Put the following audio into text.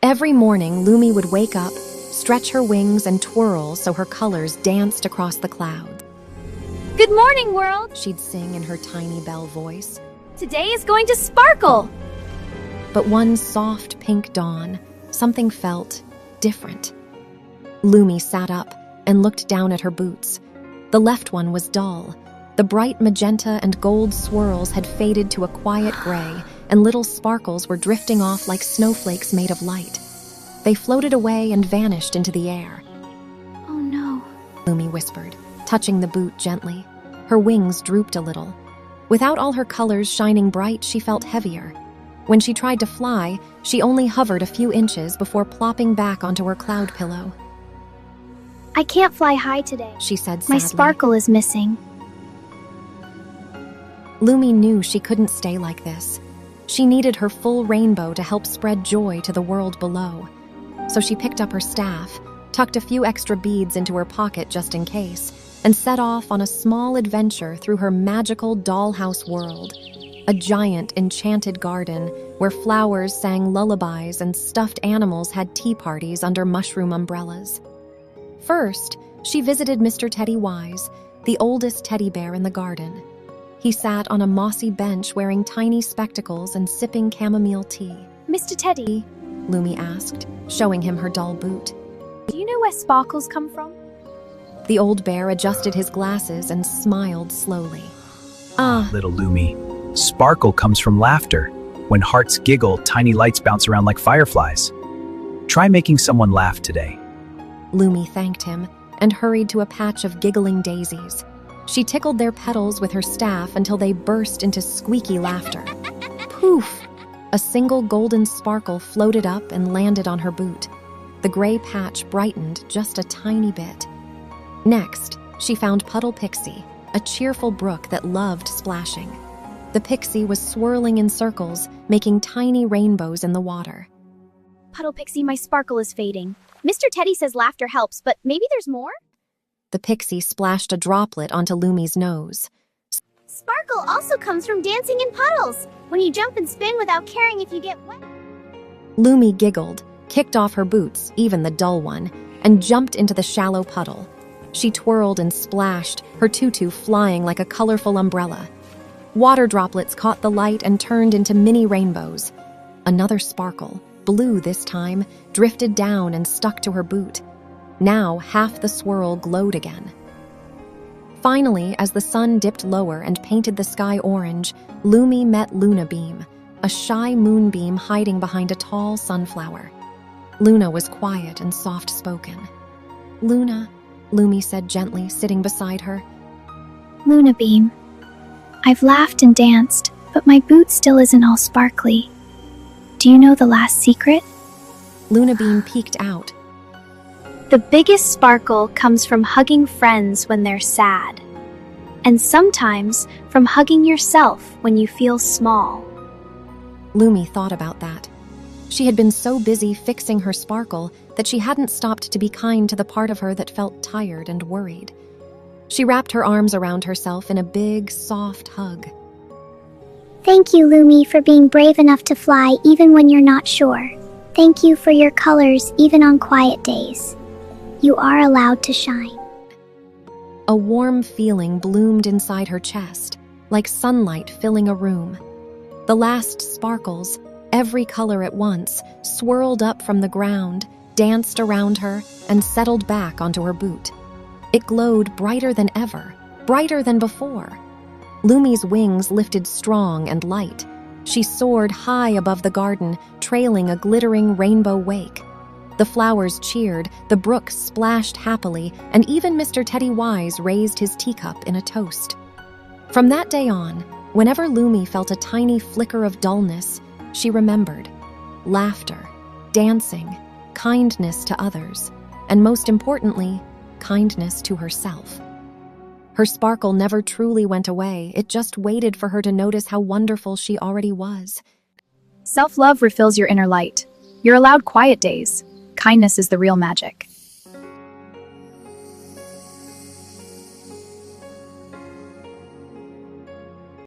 Every morning, Lumi would wake up, stretch her wings and twirl so her colors danced across the clouds. Good morning, world! She'd sing in her tiny bell voice. Today is going to sparkle! But one soft pink dawn, something felt different. Lumi sat up and looked down at her boots. The left one was dull. The bright magenta and gold swirls had faded to a quiet gray, and little sparkles were drifting off like snowflakes made of light. They floated away and vanished into the air. Oh no, Lumi whispered, touching the boot gently. Her wings drooped a little. Without all her colors shining bright, she felt heavier. When she tried to fly, she only hovered a few inches before plopping back onto her cloud pillow. I can't fly high today, she said sadly. My sparkle is missing. Lumi knew she couldn't stay like this. She needed her full rainbow to help spread joy to the world below. So she picked up her staff, tucked a few extra beads into her pocket just in case, and set off on a small adventure through her magical dollhouse world, a giant enchanted garden where flowers sang lullabies and stuffed animals had tea parties under mushroom umbrellas. First, she visited Mr. Teddy Wise, the oldest teddy bear in the garden. He sat on a mossy bench wearing tiny spectacles and sipping chamomile tea. Mr. Teddy, Lumi asked, showing him her dull boot. Do you know where sparkles come from? The old bear adjusted his glasses and smiled slowly. Little Lumi, sparkle comes from laughter. When hearts giggle, tiny lights bounce around like fireflies. Try making someone laugh today. Lumi thanked him and hurried to a patch of giggling daisies. She tickled their petals with her staff until they burst into squeaky laughter. Poof! A single golden sparkle floated up and landed on her boot. The gray patch brightened just a tiny bit. Next, she found Puddle Pixie, a cheerful brook that loved splashing. The pixie was swirling in circles, making tiny rainbows in the water. Puddle Pixie, my sparkle is fading. Mr. Teddy says laughter helps, but maybe there's more? The pixie splashed a droplet onto Lumi's nose. Sparkle also comes from dancing in puddles, when you jump and spin without caring if you get wet. Lumi giggled, kicked off her boots, even the dull one, and jumped into the shallow puddle. She twirled and splashed, her tutu flying like a colorful umbrella. Water droplets caught the light and turned into mini rainbows. Another sparkle, blue this time, drifted down and stuck to her boot. Now half the swirl glowed again. Finally, as the sun dipped lower and painted the sky orange, Lumi met Luna Beam, a shy moonbeam hiding behind a tall sunflower. Luna was quiet and soft-spoken. Luna, Lumi said gently, sitting beside her. Luna Beam, I've laughed and danced, but my boot still isn't all sparkly. Do you know the last secret? Luna Beam peeked out. The biggest sparkle comes from hugging friends when they're sad, and sometimes from hugging yourself when you feel small. Lumi thought about that. She had been so busy fixing her sparkle that she hadn't stopped to be kind to the part of her that felt tired and worried. She wrapped her arms around herself in a big, soft hug. Thank you, Lumi, for being brave enough to fly even when you're not sure. Thank you for your colors even on quiet days. You are allowed to shine. A warm feeling bloomed inside her chest, like sunlight filling a room. The last sparkles, every color at once, swirled up from the ground, danced around her, and settled back onto her boot. It glowed brighter than ever, brighter than before. Lumi's wings lifted strong and light. She soared high above the garden, trailing a glittering rainbow wake. The flowers cheered, the brook splashed happily, and even Mr. Teddy Wise raised his teacup in a toast. From that day on, whenever Lumi felt a tiny flicker of dullness, she remembered laughter, dancing, kindness to others, and most importantly, kindness to herself. Her sparkle never truly went away, it just waited for her to notice how wonderful she already was. Self-love refills your inner light. You're allowed quiet days. Kindness is the real magic.